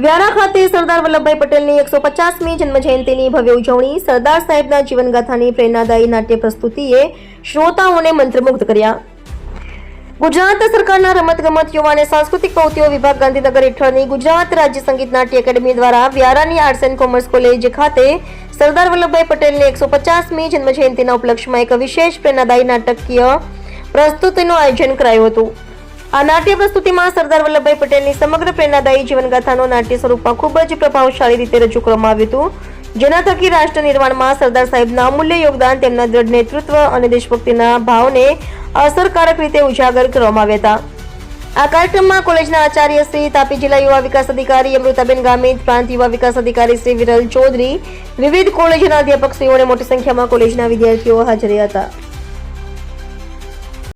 વ્યારા ખાતે સરદાર વલ્લભભાઈ પટેલની 150મી જન્મજયંતિની ભવ્ય ઉજવણી. સરદાર સાહેબના જીવનગાથાની પ્રેરણાદાયી નાટ્ય પ્રસ્તુતિએ શ્રોતાઓને મંત્રમુગ્ધ કર્યા. ગુજરાત સરકારના રમતગમત યુવા અને સાંસ્કૃતિક પ્રવૃત્તિઓ વિભાગ ગાંધીનગર હેઠળની ગુજરાત રાજ્ય સંગીત નાટ્ય એકેડમી દ્વારા વ્યારાની આર્ટ્સ એન્ડ કોમર્સ કોલેજ ખાતે સરદાર વલ્લભભાઈ પટેલની 150મી જન્મજયંતિના ઉપલક્ષ્યમાં એક વિશેષ પ્રેરણાદાયી નાટકીય પ્રસ્તુતિનું આયોજન કરાયું હતું. આ નાટ્ય પ્રસ્તુતિમાં સરદાર વલ્લભભાઈ પટેલની સમગ્ર પ્રેરણાદાયી જીવનગાથાનો નાટ્ય સ્વરૂપમાં ખૂબ જ પ્રભાવશાળી રીતે રજૂ કરવામાં આવ્યું હતું, જેના થકી રાષ્ટ્ર નિર્માણમાં સરદાર સાહેબના અમૂલ્ય યોગદાન, તેમના દ્રઢ નેતૃત્વ અને દેશભક્તિના ભાવને અસરકારક રીતે ઉજાગર કરવામાં આવ્યા હતા. આ કાર્યક્રમમાં કોલેજના આચાર્ય શ્રી, તાપી જિલ્લા યુવા વિકાસ અધિકારી અમૃતાબેન ગામિત, પ્રાંત યુવા વિકાસ અધિકારી શ્રી વિરલ ચૌધરી, વિવિધ કોલેજના અધ્યાપકશ્રીઓ અને મોટી સંખ્યામાં કોલેજના વિદ્યાર્થીઓ હાજર હતા.